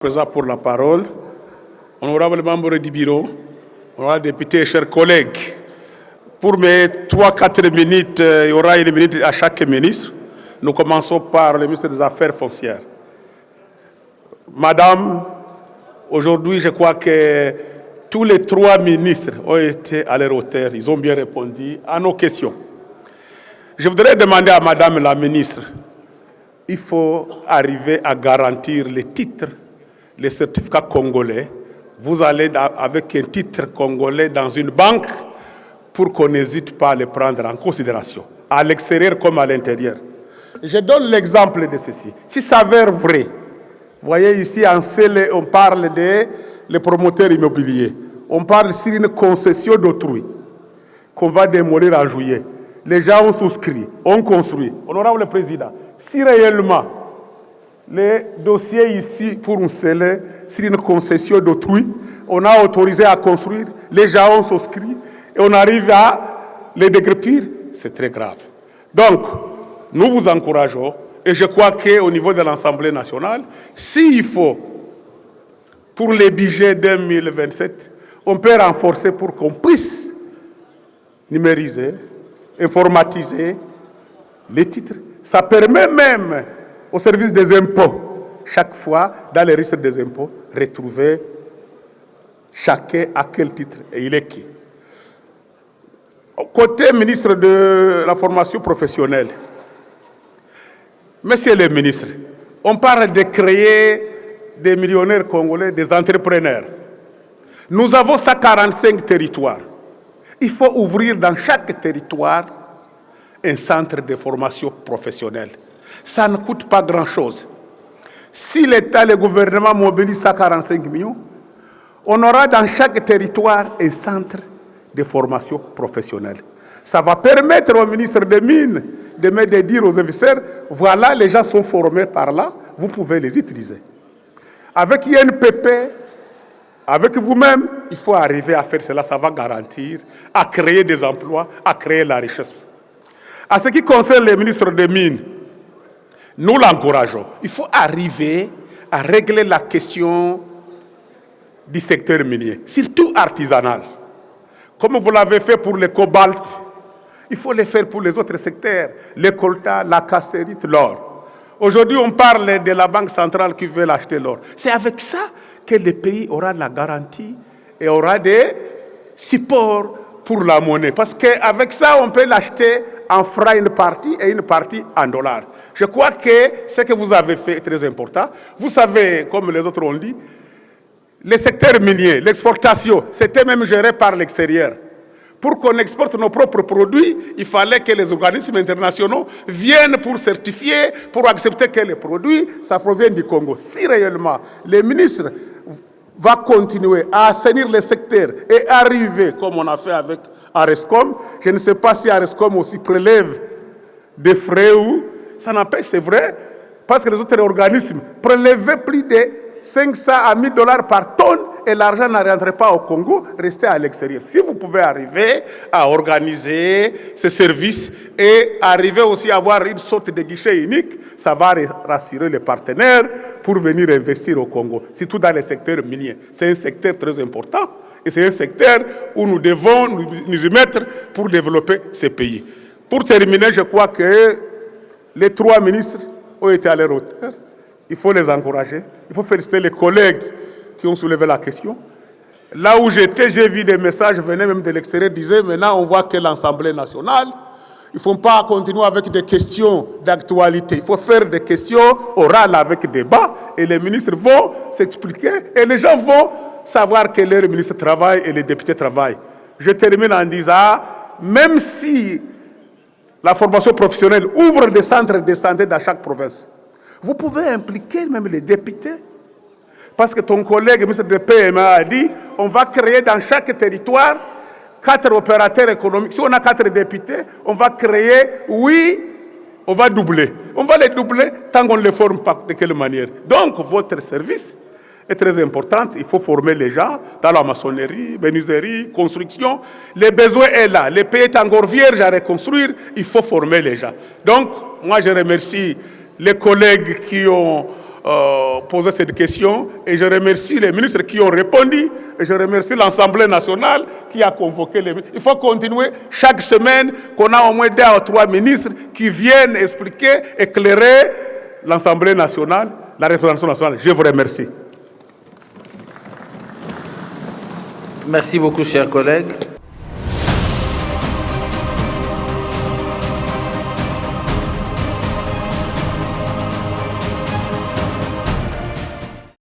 Présent pour la parole, honorable membre du bureau, honorable député, chers collègues. Pour mes 3-4 minutes, il y aura une minute à chaque ministre. Nous commençons par le ministre des Affaires foncières. Madame, aujourd'hui, je crois que tous les 3 ministres ont été à leur hauteur. Ils ont bien répondu à nos questions. Je voudrais demander à Madame la ministre, il faut arriver à garantir les titres, les certificats congolais. Vous allez avec un titre congolais dans une banque pour qu'on n'hésite pas à les prendre en considération, à l'extérieur comme à l'intérieur. Je donne l'exemple de ceci. Si ça s'avère vrai, vous voyez ici en Célé, on parle des promoteurs immobiliers. On parle sur une concession d'autrui qu'on va démolir en juillet. Les gens ont souscrit, ont construit. Honorable Président, si réellement les dossiers ici pour un Célé, sur une concession d'autrui, on a autorisé à construire, les gens ont souscrit et on arrive à les déguerpir, c'est très grave. Donc, nous vous encourageons et je crois qu'au niveau de l'Assemblée nationale, s'il faut, pour les budgets 2027, on peut renforcer pour qu'on puisse numériser, informatiser les titres. Ça permet même au service des impôts, chaque fois, dans les registres des impôts, retrouver chacun à quel titre et il est qui. Côté ministre de la formation professionnelle, Monsieur le ministre, on parle de créer des millionnaires congolais, des entrepreneurs. Nous avons 145 territoires. Il faut ouvrir dans chaque territoire un centre de formation professionnelle. Ça ne coûte pas grand-chose. Si l'État, le gouvernement mobilise 145 millions, on aura dans chaque territoire un centre de formation professionnelle. Ça va permettre au ministre des Mines de dire aux officiers, voilà, les gens sont formés par là, vous pouvez les utiliser. Avec INPP, avec vous-même, il faut arriver à faire cela, ça va garantir à créer des emplois, à créer la richesse. En ce qui concerne les ministres des Mines, nous l'encourageons. Il faut arriver à régler la question du secteur minier, surtout artisanal. Comme vous l'avez fait pour le cobalt, il faut le faire pour les autres secteurs, le coltan, la cassérite, l'or. Aujourd'hui, on parle de la Banque centrale qui veut acheter l'or. C'est avec ça que le pays aura la garantie et aura des supports pour la monnaie. Parce qu'avec ça, on peut l'acheter en francs une partie et une partie en dollars. Je crois que ce que vous avez fait est très important. Vous savez, comme les autres ont dit, le secteur minier, l'exportation, c'était même géré par l'extérieur. Pour qu'on exporte nos propres produits, il fallait que les organismes internationaux viennent pour certifier, pour accepter que les produits, ça provient du Congo. Si réellement les ministres vont continuer à assainir le secteur et arriver, comme on a fait avec Arescom, je ne sais pas si Arescom aussi prélève des frais ou ça n'empêche, c'est vrai, parce que les autres organismes prélevaient plus de 500 à 1000 dollars par tonne et l'argent ne rentrait pas au Congo, restait à l'extérieur. Si vous pouvez arriver à organiser ces services et arriver aussi à avoir une sorte de guichet unique, ça va rassurer les partenaires pour venir investir au Congo, surtout dans le secteur minier. C'est un secteur très important et c'est un secteur où nous devons nous y mettre pour développer ces pays. Pour terminer, je crois que les 3 ministres ont été à leur hauteur. Il faut les encourager. Il faut féliciter les collègues qui ont soulevé la question. Là où j'étais, j'ai vu des messages venant même de l'extérieur, disaient maintenant on voit que l'Assemblée nationale, il ne faut pas continuer avec des questions d'actualité. Il faut faire des questions orales avec débat et les ministres vont s'expliquer et les gens vont savoir que leurs ministres travaillent et les députés travaillent. Je termine en disant, même si la formation professionnelle ouvre des centres de santé dans chaque province, vous pouvez impliquer même les députés. Parce que ton collègue, le ministre de PMA, a dit on va créer dans chaque territoire 4 opérateurs économiques. Si on a 4 députés, on va créer, oui, on va doubler. On va les doubler tant qu'on ne les forme pas de quelle manière. Donc, votre service est très important. Il faut former les gens dans la maçonnerie, menuiserie, construction. Le besoin est là. Le pays est encore vierge à reconstruire. Il faut former les gens. Donc, moi, je remercie les collègues qui ont posé cette question et je remercie les ministres qui ont répondu et je remercie l'Assemblée nationale qui a convoqué les ministres. Il faut continuer chaque semaine qu'on a au moins 2 ou 3 ministres qui viennent expliquer, éclairer l'Assemblée nationale, la représentation nationale. Je vous remercie. Merci beaucoup, chers collègues.